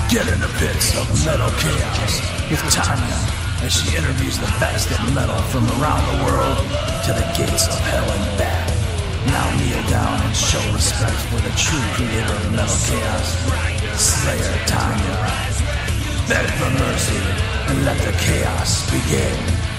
Get in the pits of metal chaos with Tanya as she interviews the best of metal from around the world to the gates of hell and back. Now kneel down and show respect for the true creator of metal chaos, Slayer Tanya. Beg for mercy and let the chaos begin.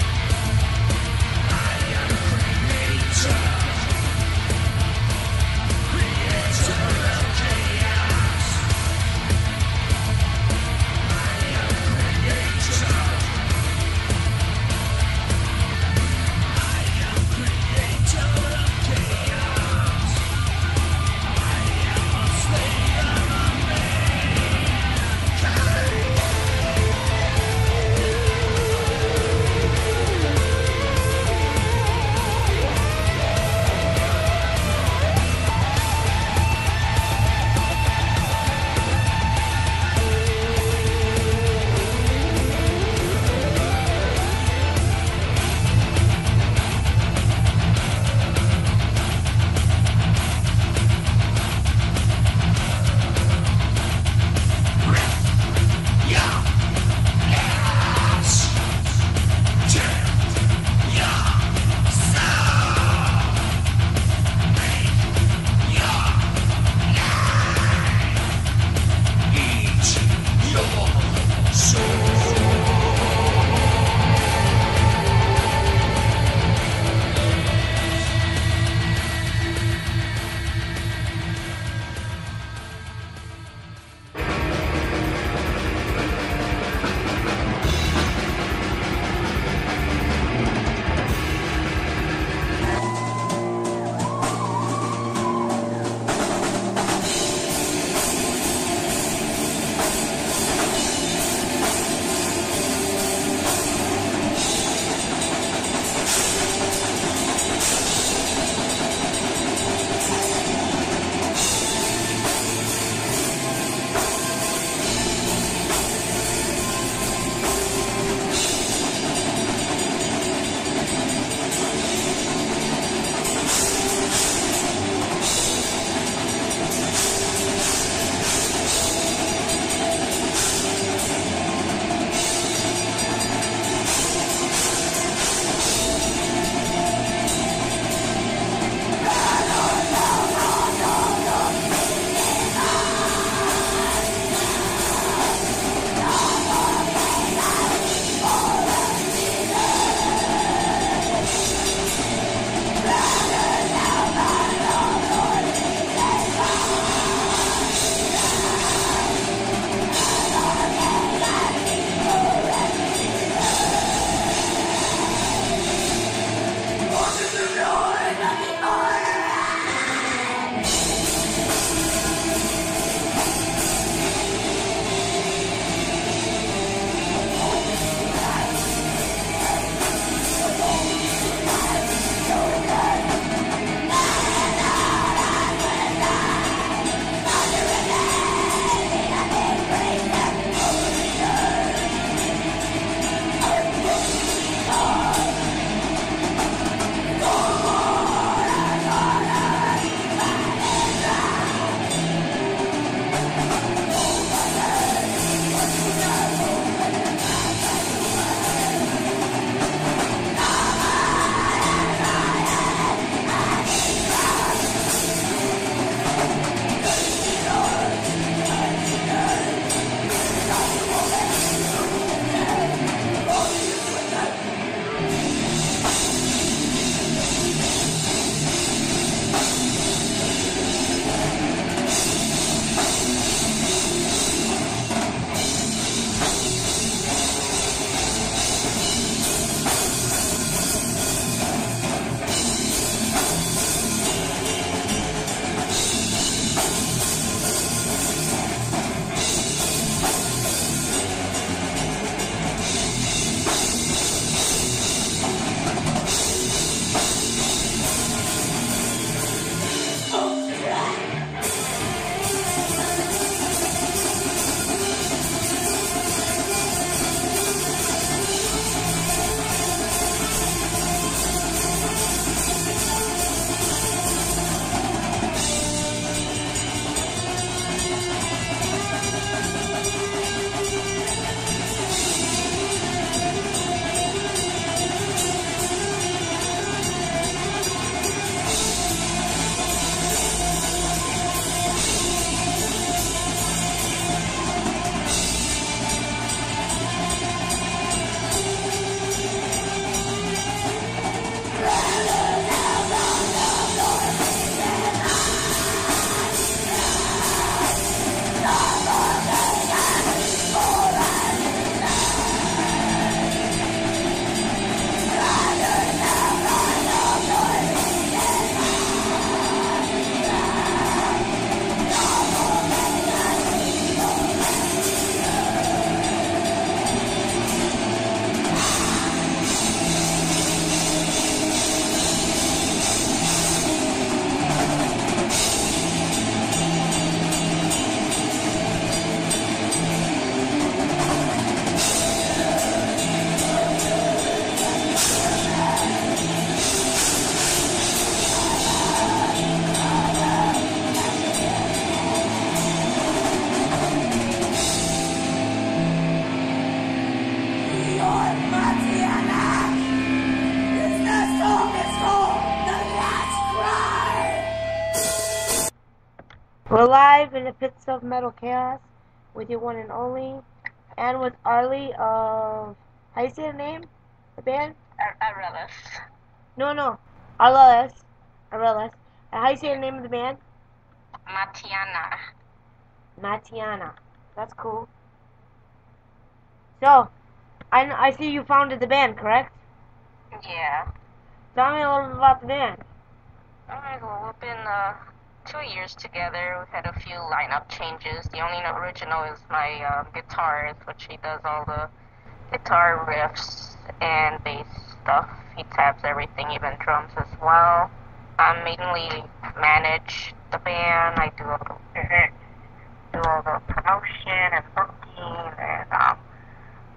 We're live in the pits of Metal Chaos with your one and only, and with Arlie of, how you say the name? The band? Arelis. No. Arlelis. And how you say the name of the band? Matianak. Matianak. That's cool. So, I see you founded the band, correct? Yeah. Tell me a little bit about the band. Alright, well, we've been 2 years together. We've had a few lineup changes. The only original is my guitarist, which he does all the guitar riffs and bass stuff. He taps everything, even drums as well. I mainly manage the band. I do all the promotion and booking and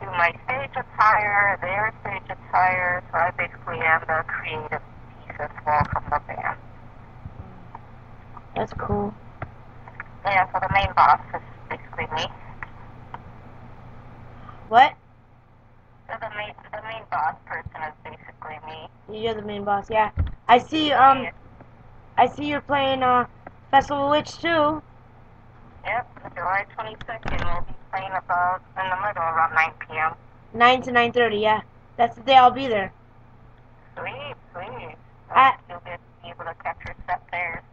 do my stage attire, their stage attire. So I basically am the creative piece as well from the band. That's cool. Yeah, so the main boss is basically me. What? So the main boss person is basically me. You're the main boss, yeah. I see you're playing Festival Witch too. Yep, July 22nd. We'll be playing about in the middle around 9 p.m. 9 to 9:30, yeah. That's the day I'll be there. Sweet. You'll be able to catch your set there.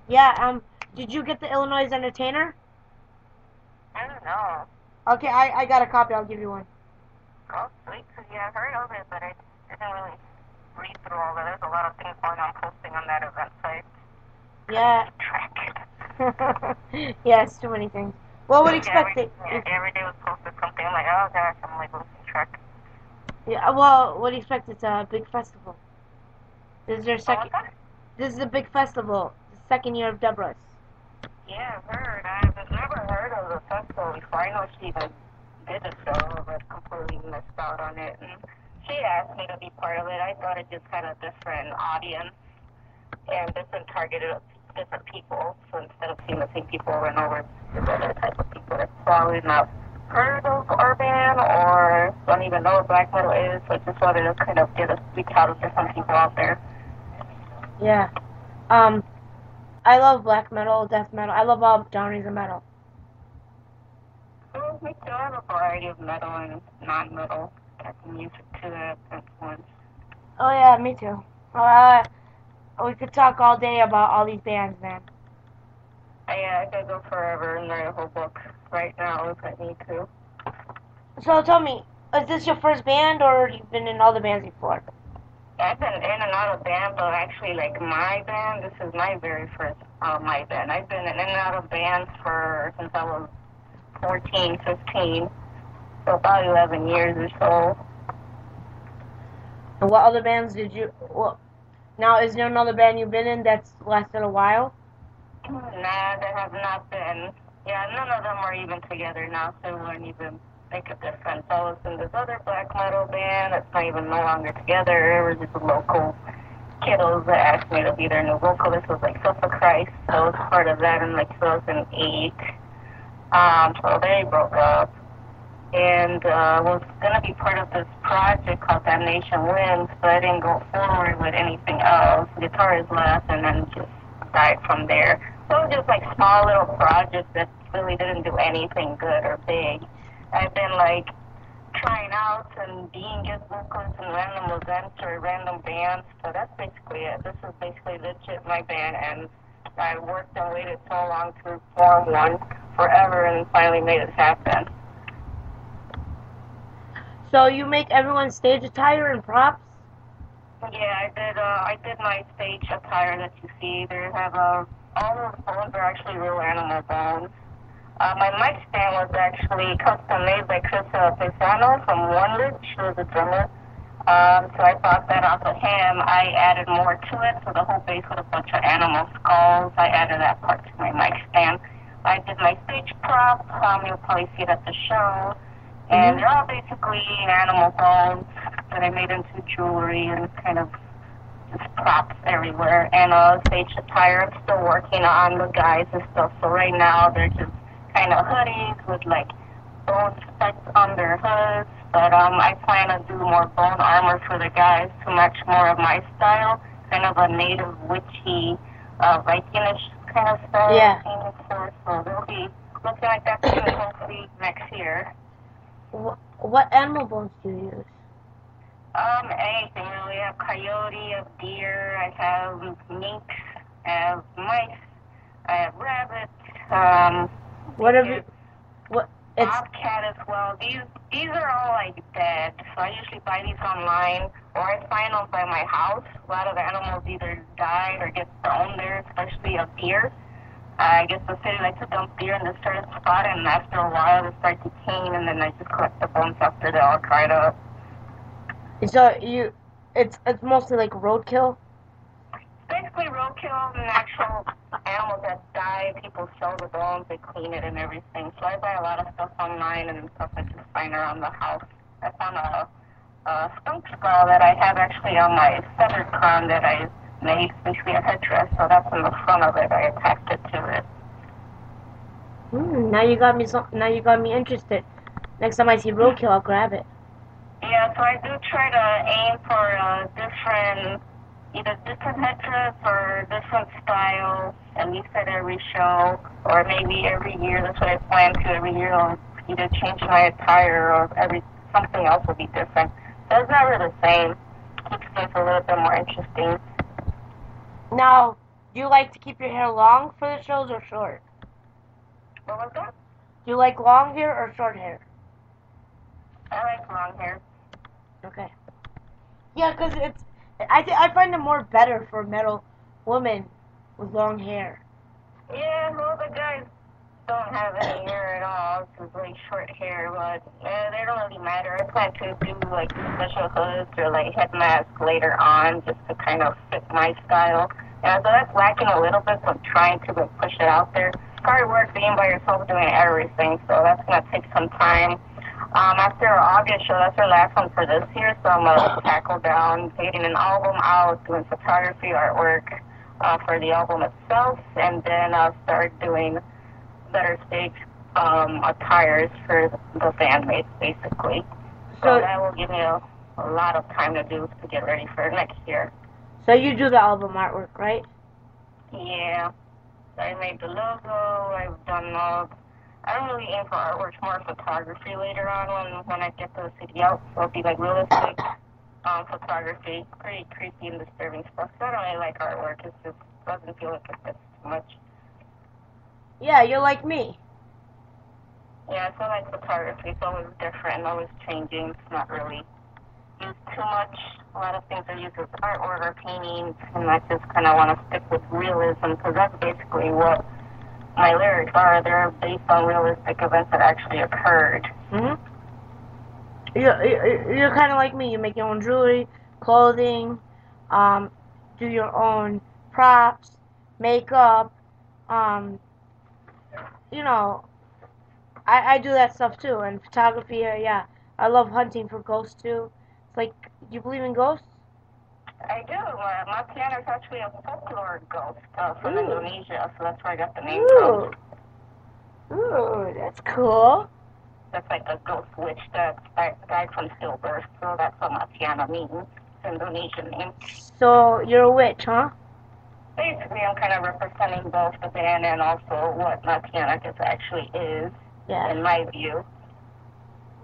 Yeah, did you get the Illinois Entertainer? I don't know. Okay, I got a copy, I'll give you one. Oh, sweet, because yeah, I've heard of it, but I didn't really read through all that. There's a lot of things going on posting on that event site. Yeah. Track it. Yeah, it's too many things. What would expect it? Every day was posted something. I'm like, oh gosh, I'm like losing track. Yeah, well, what do you expect? It's a big festival. This is their second. What's that? This is a big festival. The second year of Deborah's. Yeah, I've heard. I've never heard of the festival before. I know she even did a show, but completely missed out on it. And she asked me to be part of it. I thought it just had a different audience and different targeted different people. So instead of seeing the same people over and over, it's other type of people that's probably not heard of our band or don't even know what black metal is. So I just wanted to kind of reach out to some people out there. Yeah. I love black metal, death metal. I love all genres of metal. Well, me too. I have a variety of metal and non-metal type of music too that I've influenced. Oh yeah, me too. We could talk all day about all these bands, man. I could go forever and write a whole book right now if I need to. So tell me, is this your first band, or you've been in all the bands before? I've been in and out of band, but actually, like, my band, this is my very first, my band. I've been in and out of bands since I was 14, 15, so about 11 years or so. And what other bands did you, now is there another band you've been in that's lasted a while? Nah, there have not been. Yeah, none of them are even together now, so it wouldn't even make a difference. I was in this other black metal band that's not even no longer together. It was just local kiddos that asked me to be their new vocalist. It was like Self of Christ. So I was part of that in like 2008. So they broke up. And was going to be part of this project called Damnation Wins, but I didn't go forward with anything else. The guitarist left and then just died from there. So it was just like small little projects that really didn't do anything good or big. I've been like trying out and being guest vocalist in random events or random bands. So that's basically it. This is basically legit my band, and I worked and waited so long to form one forever and finally made it happen. So you make everyone's stage attire and props? Yeah, I did my stage attire that you see. They have all those bones are actually real animal bones. My mic stand was actually custom made by Chris Pisano from One Lich. She was a drummer. So I bought that off of him. I added more to it, so the whole base with a bunch of animal skulls. I added that part to my mic stand. I did my stage props. You'll probably see it at the show. And they're all basically animal bones that I made into jewelry and kind of just props everywhere. And stage attire, I'm still working on the guys and stuff. So right now they're just kind of hoodies with like bone specks on their hoods. But I plan to do more bone armor for the guys to match more of my style, kind of a native witchy, Vikingish kind of style. Yeah. For looking like that too, hopefully next year. What animal bones do you use? Anything really. I have coyote, I have deer, I have minks, I have mice, I have rabbits, It's bobcat as well. These are all like dead, so I usually buy these online, or I find them by my house. A lot of the animals either died or get thrown there, especially a deer. I guess the city likes to dump deer in this certain spot, and after a while they start decaying, and then I just collect the bones after they're all dried up. so it's mostly like roadkill. Basically roadkill and actual animals that die. People sell the bones, they clean it and everything. So I buy a lot of stuff online and stuff I just find around the house. I found a skunk skull that I have actually on my feathered crown that I made, basically a headdress. So that's in the front of it. I attached it to it. Now you got me interested. Next time I see roadkill, I'll grab it. Yeah, so I do try to aim for either different headdress or different styles, at least at every show, or maybe every year. That's what I plan to. Every year I'll either change my attire or something else will be different. So it's not really the same. Keeps things a little bit more interesting. Now, do you like to keep your hair long for the shows or short? What was that? Do you like long hair or short hair? I like long hair. Okay. Yeah, because I find it more better for metal women with long hair. Yeah, well, the guys don't have any hair at all. It's just like short hair, but they don't really matter. I plan to do like special hoods or like head masks later on just to kind of fit my style. Yeah, so that's lacking a little bit, so I'm trying to push it out there. It's hard work being by yourself doing everything, so that's going to take some time. After our August show, that's our last one for this year, so I'm going to tackle down getting an album out, doing photography, artwork for the album itself, and then I'll start doing better stage attires for the bandmates, basically. So that will give me a lot of time to get ready for next year. So you do the album artwork, right? Yeah. I made the logo, I've done I don't really aim for artwork, more photography later on when I get the CD out. So it'll be like realistic photography, pretty creepy and disturbing stuff. So I don't really like artwork. It just doesn't feel like it fits too much. Yeah, you're like me. Yeah, so I like photography. It's always different, always changing. It's not really used too much. A lot of things are used as artwork or paintings, and I just kind of want to stick with realism because that's basically what my lyrics are. They're based on realistic events that actually occurred. Mm-hmm. You're kind of like me. You make your own jewelry, clothing, do your own props, makeup. I do that stuff too. And photography, yeah. I love hunting for ghosts too. It's like, do you believe in ghosts? I do. Matianak is actually a folklore ghost from Indonesia, so that's where I got the name from. Ooh, that's cool. That's like a ghost witch that died from stillbirth, so that's what Matianak means. It's an Indonesian name. So you're a witch, huh? Basically, I'm kind of representing both the band and also what Matianak actually is, in my view.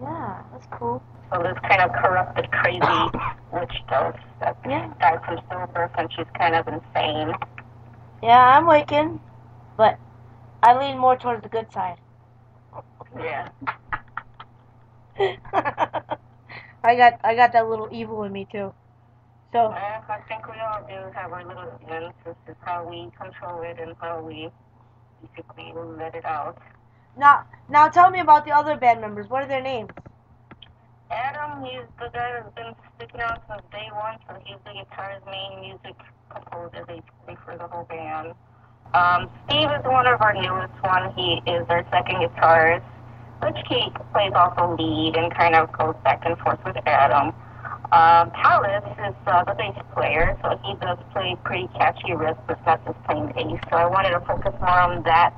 Yeah, that's cool. So this kind of corrupted, crazy witch ghost that died from stillbirth, and she's kind of insane. Yeah, I'm Wiccan, but I lean more towards the good side. Yeah. I got that little evil in me too. So I think we all do have our little demons. This is how we control it and how we basically let it out. Now tell me about the other band members. What are their names? Adam, he's the guy that's been sticking out since day one, so he's the guitar's main music composer basically for the whole band. Steve is one of our newest one. He is our second guitarist, which he plays also lead and kind of goes back and forth with Adam. Palace is the bass player, so he does play pretty catchy riffs, but it's not just playing bass. So I wanted to focus more on that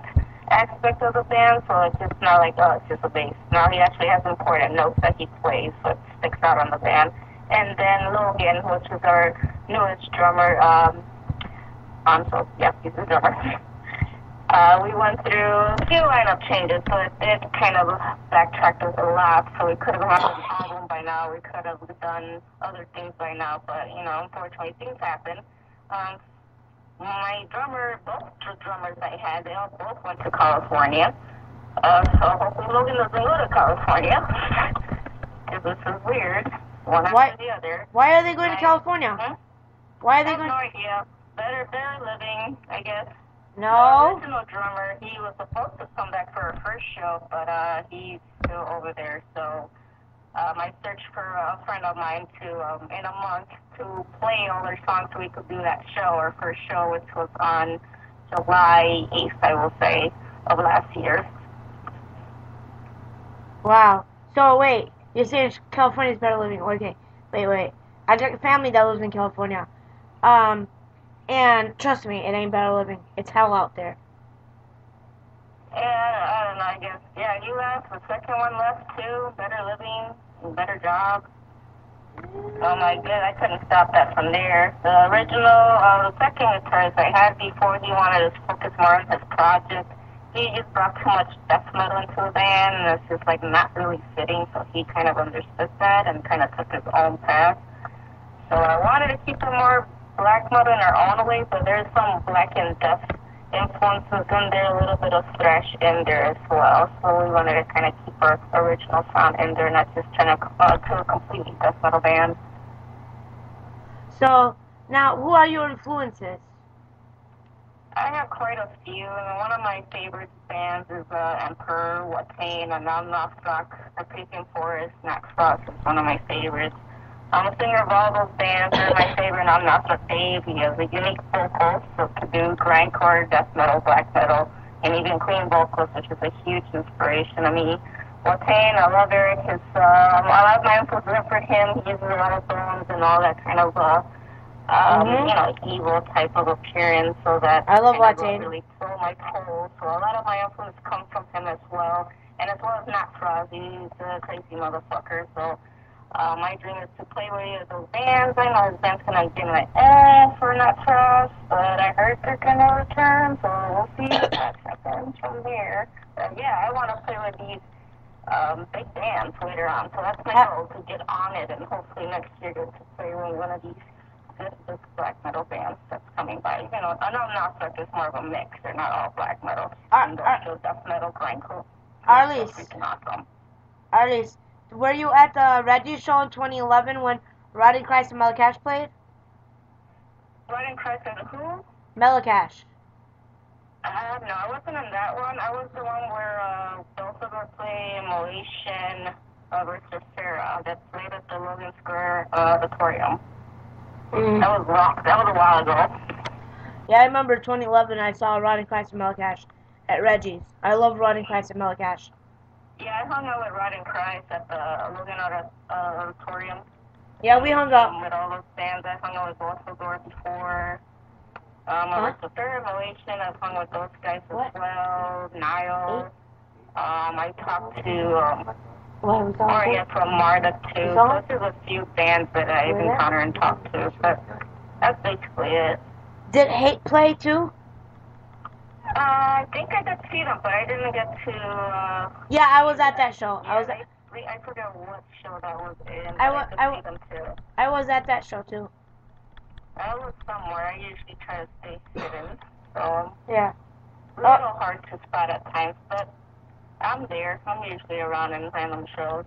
aspect of the band, so it's just not like, oh, it's just a bass. Now he actually has important notes that he plays, so it sticks out on the band. And then Logan, which is our newest drummer, he's the drummer. We went through a few lineup changes, so it kind of backtracked us a lot. So we could have had an album by now. We could have done other things by now, but unfortunately, things happen. My drummer, both the drummers I had, they all both went to California. So hopefully Logan doesn't go to California. Because this is weird. One after the other. Why are they going to California? Why are they going? I have no idea. Better living, I guess. No. The original drummer, he was supposed to come back for our first show, but he's still over there. So I searched for a friend of mine to, in a month, to play all their songs so we could do that show, our first show, which was on July 8th, I will say, of last year. Wow. So wait, you're saying California's better living? Okay. Wait. I got a family that lives in California. And trust me, it ain't better living. It's hell out there. Yeah, I don't know, I guess. Yeah, you left. The second one left too. Better living, better job. Oh my god, I couldn't stop that from there. The original, the second guitarist I had before, he wanted to focus more on his project. He just brought too much death metal into the band, and it's just like not really fitting, so he kind of understood that and kind of took his own path. So I wanted to keep it more black metal in our own way, but there's some black and death influences in there, a little bit of thrash in there as well. So we wanted to kind of keep our original sound in there, not just turn it to a completely death metal band. So now, who are your influences? I have quite a few, and one of my favorite bands is Emperor, Watain, and Matianak, The Creeping Forest, Max Frost is one of my favorites. I'm a singer of all those bands. They're my favorite. I'm not so Dave. He has a unique vocal, so to do grindcore, death metal, black metal, and even clean vocals, which is a huge inspiration to me. Watain, I love Eric. A lot of my influences for him. He uses a lot of bones and all that kind of evil type of appearance, so that I love Watain. Really pull my toes. So a lot of my influence comes from him as well, and as well as Matt Frost. He's a crazy motherfucker. So my dream is to play with those bands. I know his band's gonna get my for Matt Frost, but I heard they're gonna return, so we'll see what happens from there. But yeah, I want to play with these big bands later on. So that's my goal, to get on it, and hopefully next year get to play with one of these this black metal bands that's coming by. I know Matianak is more of a mix. They're not all black metal. Industrial death metal, grindcore. Arlies, were you at the Reggie show in 2011 when Roddy Christ and Matianak played? Roddy Christ and who? Matianak. No, I wasn't in that one. I was the one where both of them played Malaysian versus Sarah that played at the Logan Square auditorium. That was a while ago. Yeah, I remember 2011 I saw Roddy Christ and Matianak at Reggie's. I love Roddy Christ and Matianak. Yeah, I hung out with Roddy Christ at the Logan auditorium. Yeah, we hung out. With all those bands. I hung out with Wolfsburg before. I was the third Malaysian. I've hung with those guys as well. Niall. I talked to Maria from Marduk too. Those are the few bands that I've encountered and talked to. But that's basically it. Did Hate play too? I think I got to see them, but I didn't get to. Yeah, I was at that show. Yeah, I forgot what show that was in. I see them too. I was at that show too. I was somewhere. I usually try to stay hidden, so yeah, a little hard to spot at times, but I'm there. I'm usually around in random shows.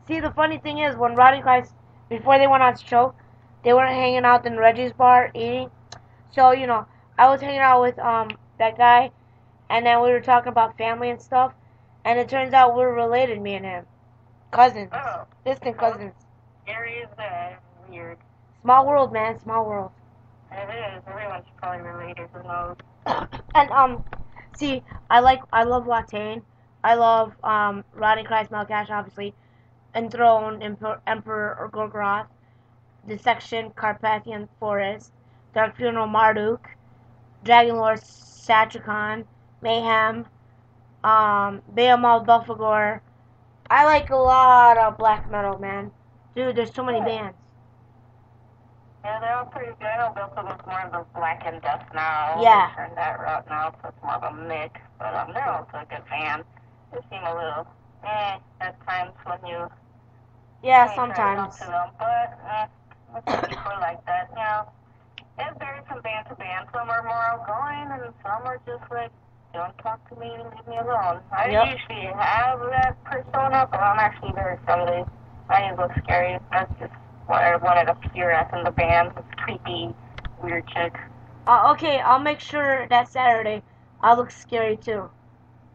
See, the funny thing is, when Roddy Christ, before they went on the show, they weren't hanging out in Reggie's bar eating. So I was hanging out with that guy, and then we were talking about family and stuff, and it turns out we're related, me and him, cousins, distant cousins. Scary is weird. Small world, man, small world. It is. Everyone's probably related. Who knows? And see, I love Watain. I love Roddy Christ, Matianak, obviously, Enthroned, Emperor or Gorgoroth, Dissection, Carpathian Forest, Dark Funeral, Marduk, Dragon Lord, Satricon, Mayhem, Behemoth, Belphegor. I like a lot of black metal, man. Dude, there's so many bands. Yeah, they're all pretty good. I know Bilson was more of a Black and Death now. Yeah. They turned that route now, so it's more of a mix. But they're also a good band. They seem a little at times when you Yeah, try to sometimes. talk to them. But most people like that. You know, it varies from band to band. Some are more outgoing, and some are just like, don't talk to me and leave me alone. I usually have that persona, but I'm actually very friendly. I just look scary. That's just what I wanted to appear as in the band. This creepy, weird chick. Okay, I'll make sure that Saturday I'll look scary too.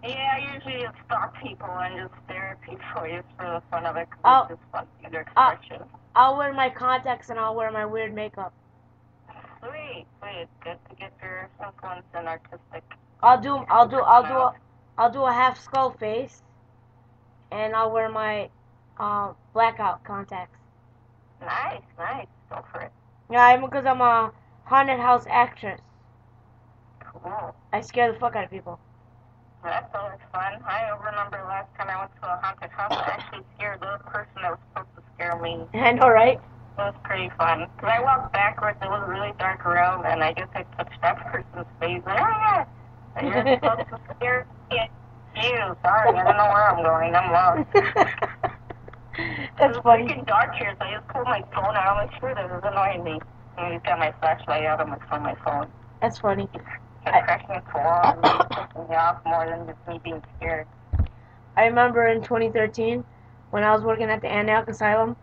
Yeah, I usually just stalk people and just stare at people just for the fun of it, 'cause it's just fun to see their expression. I'll wear my contacts and I'll wear my weird makeup. Sweet. Good to get your influence and artistic. I'll do a half skull face, and I'll wear my blackout contacts. Nice. Go for it. Yeah, because I'm a haunted house actress. Cool. I scare the fuck out of people. That's always fun. I remember last time I went to a haunted house, I actually scared the person that was supposed to scare me. I know, right? It was pretty fun. Because I walked backwards, it was a really dark room, and I guess I touched that person's face. Like, oh yeah, you're supposed to scare me. You, sorry, I don't know where I'm going. I'm lost. That's funny. It's freaking dark here, so I just pulled my phone out. I'm like, sure, this is annoying me. And I just got my flashlight out. I'm like, on my phone. That's funny. It's crashing into the wall and pissing me off more than just me being scared. I remember in 2013 when I was working at the Antioch Asylum.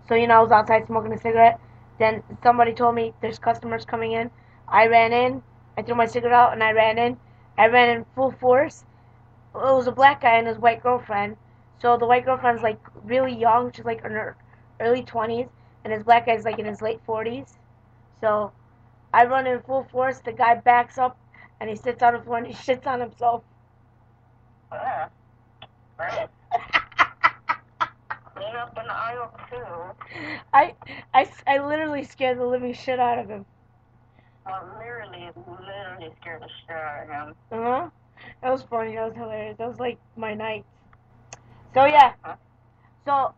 So, I was outside smoking a cigarette. Then somebody told me there's customers coming in. I ran in. I threw my cigarette out and I ran in. I ran in full force. It was a black guy and his white girlfriend. So the white girlfriend's like really young. She's like in her early 20s. And his black guy's like in his late 40s. So I run in full force. The guy backs up and he sits on the floor and he shits on himself. Right. Clean up in the aisle too. I literally scared the living shit out of him. Literally scared the shit out of him. That was funny. That was hilarious. That was like my night. So yeah. So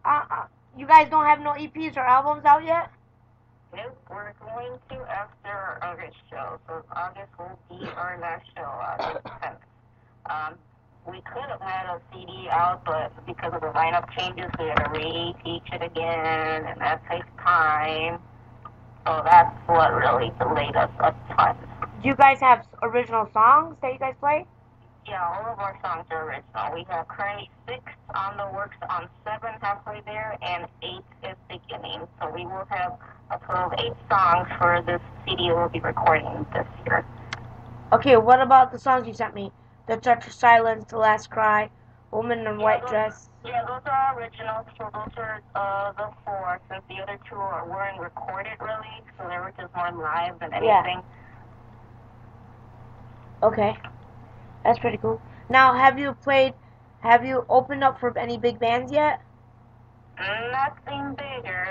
you guys don't have no EPs or albums out yet? Nope, we're going to after August show. So August will be our last show, August 10th. We could have had a CD out, but because of the lineup changes, we had to re-teach it again, and that takes time. So that's what really delayed us a ton. Do you guys have original songs that you guys play? Yeah, all of our songs are original. We have currently 6 on the works, on 7 halfway there, and 8 is beginning. So we will have a total of 8 songs for this CD we'll be recording this year. Okay, what about the songs you sent me? The Touch of Silence, The Last Cry, Woman in White Dress. Yeah, those are originals. So those are the 4, since the other 2 weren't recorded really, so they were just more live than anything. Yeah. Okay. That's pretty cool. Now, have you opened up for any big bands yet? Nothing bigger.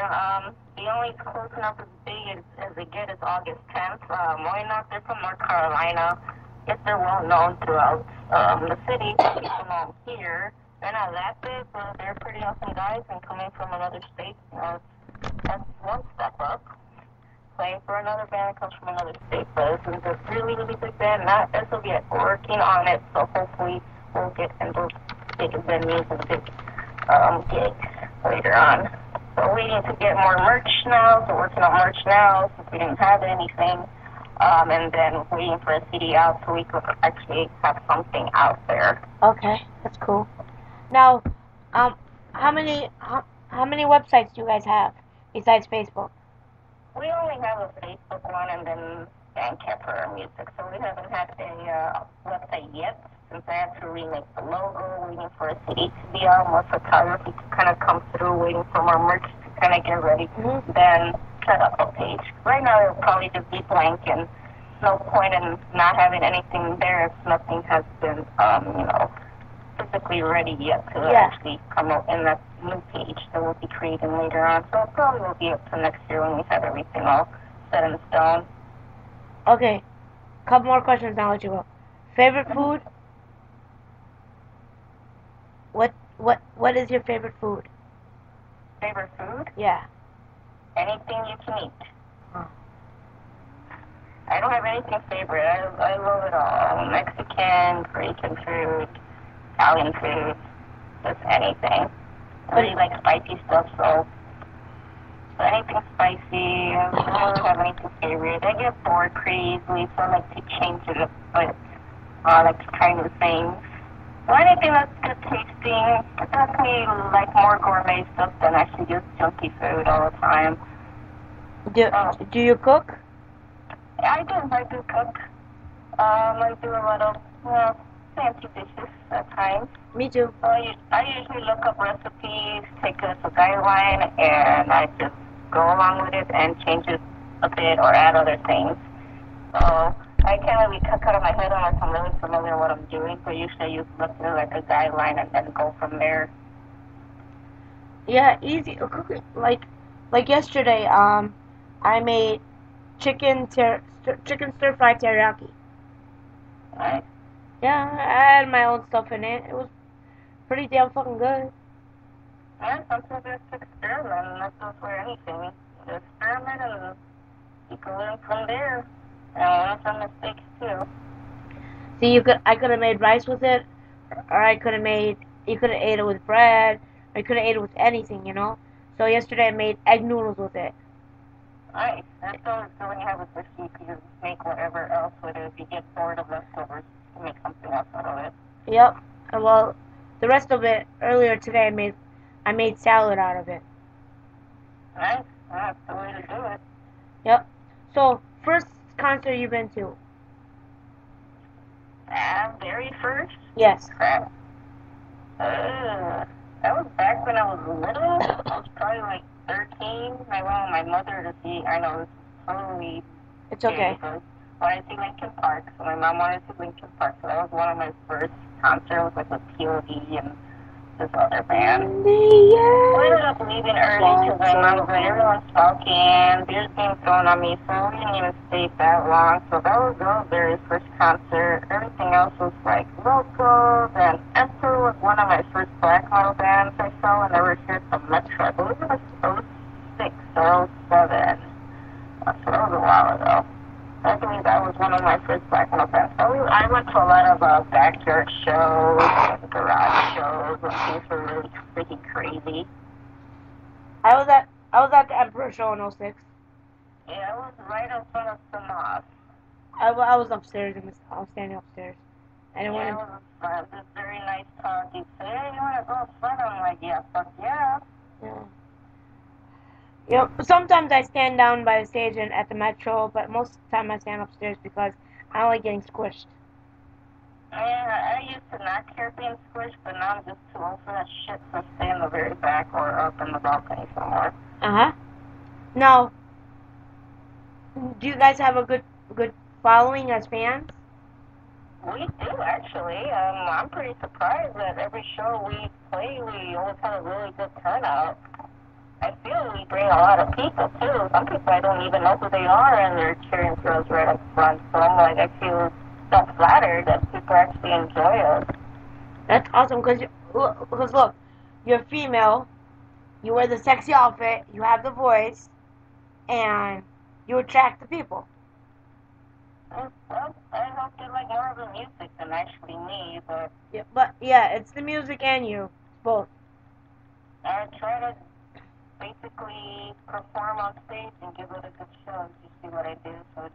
The only close enough as big as they get is August 10th. Matianak, they're from North Carolina. Yes, they're well known throughout the city. People know them here. They're not that big, but they're pretty awesome guys, and coming from another state, that's one step up. Playing for another band comes from another state, but this is a really, really big band, not as of yet. We're working on it, so hopefully we'll get into big venues and big gigs later on. So waiting to get more merch now, so working on merch now since we didn't have anything, and then waiting for a CD out so we could actually have something out there. Okay, that's cool. Now, how many websites do you guys have besides Facebook? We only have a Facebook one and then Bandcamp for our music, so we haven't had a website yet since I had to remake the logo, waiting for a CD to be out, more photography to kind of come through, waiting for more merch to kind of get ready, then set up a page. Right now it'll probably just be blank and no point in not having anything there if nothing has been, physically ready yet to actually come out in that new page that we'll be creating later on. So it probably will be up to next year when we have everything all set in stone. Okay, couple more questions and I'll let you go. Favorite food? What is your favorite food? Favorite food? Yeah. Anything you can eat. I don't have anything favorite. I love it all. Mexican, Puerto food, Italian food, just anything. I really like spicy stuff, so anything spicy. I don't really have anything favorite. I get bored pretty easily, so I like to change it up, but I like to try new things. So anything that's good tasting, it definitely like more gourmet stuff than actually just junky food all the time. Do you cook? I do cook. I do a lot of, fancy dishes at times. Me too. So I usually look up recipes, take a guideline, and I just go along with it and change it a bit or add other things. So I can't really cut out of my head unless I'm really familiar with what I'm doing. So usually I use look through like a guideline and then go from there. Yeah, easy. Cooking like yesterday. I made chicken stir fry teriyaki. Right? Yeah, I had my own stuff in it. It was pretty damn fucking good. Yeah, sometimes you have to experiment, and that's not for anything. You experiment, and you can learn from there. And learn from mistakes too. See, I could have made rice with it, or you could have ate it with bread, or you could have ate it with anything, you know. So yesterday I made egg noodles with it. Nice. That's always good when you have a dish you can just make whatever else with it. If you get bored of leftovers, you can make something else out of it. Yep. And well, the rest of it earlier today I made salad out of it. Nice. That's the way to do it. Yep. So first concert you've been to? Very first? Yes. Crap. That was back when I was little. I was probably like 13. I went with my mother to see, I know it's totally It's okay. but I see Linkin Park, so my mom wanted to see Linkin Park, so that was one of my first concerts, like with POD and this other band. I ended up leaving early because my mom was like, everyone's smoking, beer's being thrown on me, so we didn't even stay that long. So that was the very first concert. Everything else was like locals, and Emperor was one of my first black metal bands I saw when they were here at the Metro. I believe it was 06 or 07. So that was a while ago. I believe that was one of my first black metal bands. I went to a lot of backyard shows and garage shows when things were really freaking crazy. I was at the Emperor show in 06. Yeah, I was right in front of the mosque. I was upstairs. I was standing upstairs. And It was this very nice talk. He said, hey, you want to go up front? I'm like, yeah, fuck yeah. Yeah. You know, sometimes I stand down by the stage and at the Metro, but most of the time I stand upstairs because I don't like getting squished. Yeah, I used to not care being squished, but now I'm just too old for that shit, so stay in the very back or up in the balcony somewhere. Uh-huh. Now, do you guys have a good following as fans? We do, actually. I'm pretty surprised that every show we play, we always have a really good turnout. I feel we bring a lot of people, too. Some people I don't even know who they are, and they're cheering for us right up front. So I'm like, I feel so flattered that people actually enjoy us. That's awesome, because look, you're female, you wear the sexy outfit, you have the voice, and you attract the people. Well, I hope they like more of the music than actually me, but... Yeah, it's the music and you, both. I try to basically perform on stage and give it a good show. You see what I do, so it's...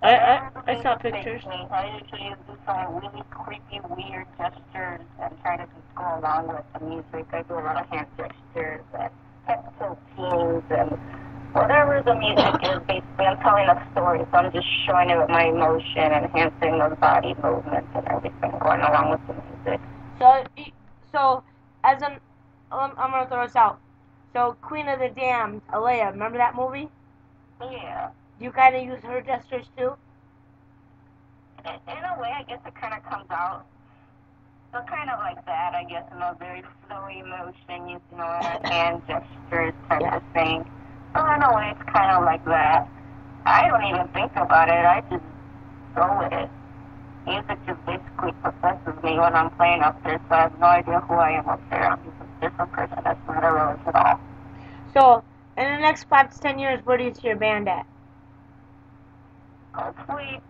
I saw pictures. I usually do some really creepy, weird gestures and try to just go along with the music. I do a lot of hand gestures and head tiltings and whatever the music is. Basically, I'm telling a story, so I'm just showing it with my emotion and enhancing the body movements and everything going along with the music. So as I'm gonna throw this out. So Queen of the Damned, Alea, remember that movie? Yeah. Do you kind of use her gestures too? In a way, I guess it kind of comes out. So kind of like that, I guess, in a very flowy motion, you know, hand gestures type of thing. So in a way, it's kind of like that. I don't even think about it. I just go with it. Music just basically possesses me when I'm playing up there, so I have no idea who I am up there. I'm just a different person. That's not irrelevant at all. So, In the next 5 to 10 years, where do you see your band at? Hopefully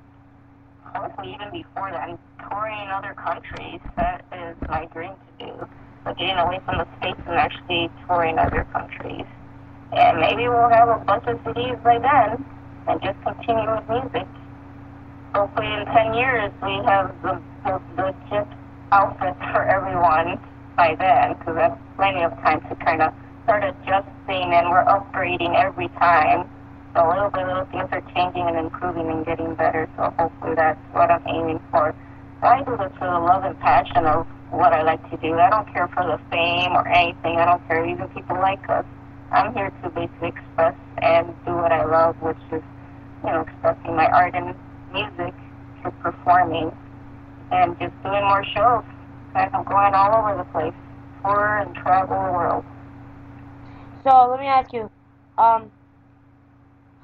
even before that, touring in other countries. That is my dream to do. But getting away from the States and actually touring other countries. And maybe we'll have a bunch of CDs by then and just continue with music. Hopefully in 10 years we have the most legit outfits for everyone by then, because that's plenty of time to kind of start adjusting, and we're upgrading every time. So little by little things are changing and improving and getting better, so hopefully that's what I'm aiming for. I do this for the love and passion of what I like to do. I don't care for the fame or anything. I don't care even people like us. I'm here to basically express and do what I love, which is, expressing my art and music through performing and just doing more shows. Kind of going all over the place, tour and travel the world. So let me ask you, how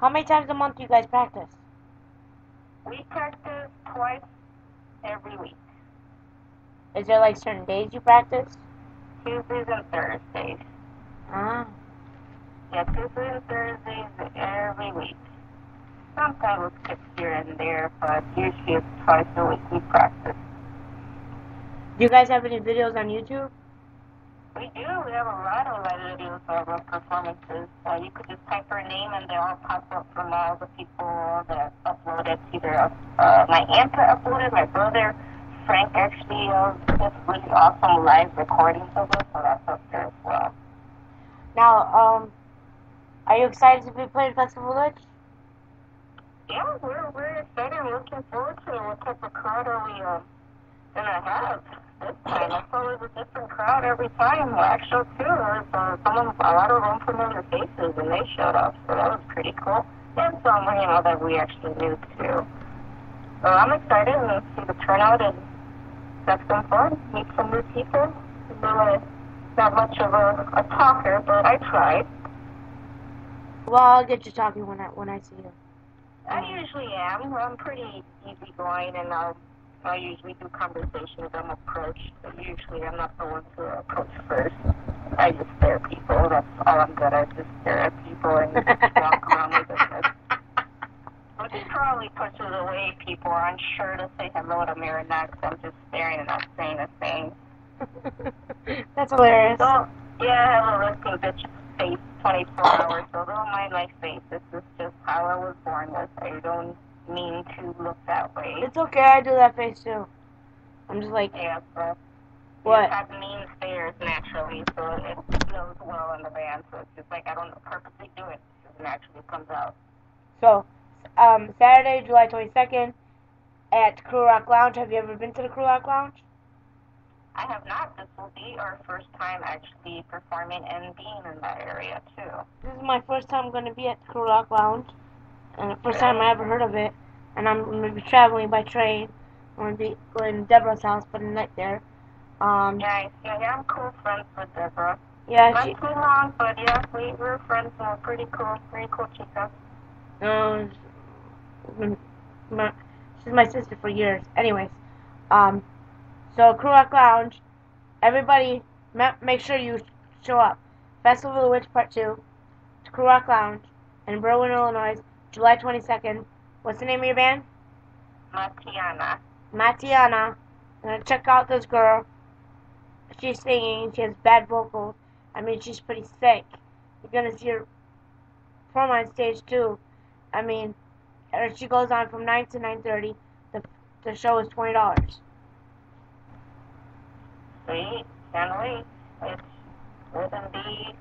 many times a month do you guys practice? We practice twice every week. Is there like certain days you practice? Tuesdays and Thursdays. Ah. Yeah, Tuesdays and Thursdays every week. Sometimes we'll skip here and there, but usually it's twice a week we practice. Do you guys have any videos on YouTube? We do. We have a lot of live videos of our performances. You could just type our name and they all pop up from all the people that uploaded. Either my aunt uploaded, my brother, Frank actually just really awesome live recordings of it, so that's up there as well. Now, are you excited to be playing Festival Village? Yeah, we're excited and looking forward to it. What type of crowd are we gonna have this time? It's always a different crowd every time. Last show too, there's a lot of unfamiliar faces, and they showed up, so that was pretty cool. And some, that we actually knew too. So I'm excited and see the turnout and have some fun, meet some new people. Really not much of a talker, but I tried. Well, I'll get you talking when I see you. I usually am. I'm pretty easygoing, and I usually do conversations. I'm approached. But usually I'm not the one to approach first. I just stare at people. That's all I'm good at. Just stare at people and walk around my business. Which probably pushes away people. I'm sure to say hello to Matianak. I'm just staring and not saying a thing. That's hilarious. So, yeah, I have a resting bitch face 24 hours, so don't mind my face. This is just how I was born with. I don't mean to look that way. It's okay, I do that face too. I'm just like, yeah, but what? You have mean stares naturally, so it flows well in the band, so it's just like I don't purposely do it. It just naturally comes out. So, Saturday, July 22nd at Crew Rock Lounge. Have you ever been to the Crew Rock Lounge? I have not. This will be our first time actually performing and being in that area, too. This is my first time going to be at the Crew Rock Lounge, and the first time I ever heard of it. And I'm going to be traveling by train. I'm going to be going to Deborah's house, spending the night there. Nice. Yeah, I'm cool friends with Deborah. Yeah, not too long, but yeah, we're friends and we're pretty cool chica. She's my sister for years. Anyways, so Crew Rock Lounge, everybody, make sure you show up. Festival of the Witch Part 2, to Crew Rock Lounge, in Berwyn, Illinois, July 22nd. What's the name of your band? Matianak. Matianak. I'm gonna check out this girl. She's singing. She has bad vocals. I mean, she's pretty sick. You're gonna see her perform on stage too. I mean, she goes on from 9 to 9:30. The show is $20. Sweet. Can't wait. It wouldn't be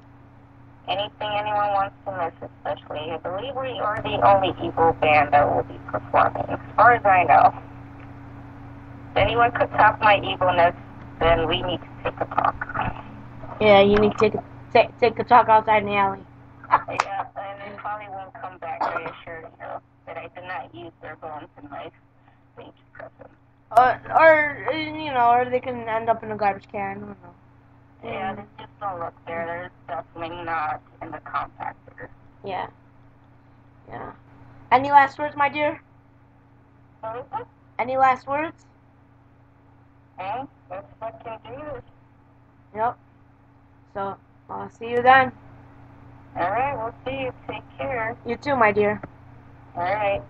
anything anyone wants to miss, especially. I believe we are the only evil band that will be performing, as far as I know. If anyone could top my evilness, then we need to take a talk. Yeah, you need to take a talk outside in the alley. Yeah, and they probably won't come back, I assure you, that I did not use their bones in my stage presence. Or they can end up in a garbage can. I don't know. Yeah, they just don't look there. They're definitely not in the compactor. Yeah. Any last words, my dear? What is it? Any last words? Let's fucking do this. Yep. So, I'll see you then. Alright, we'll see you. Take care. You too, my dear. Alright.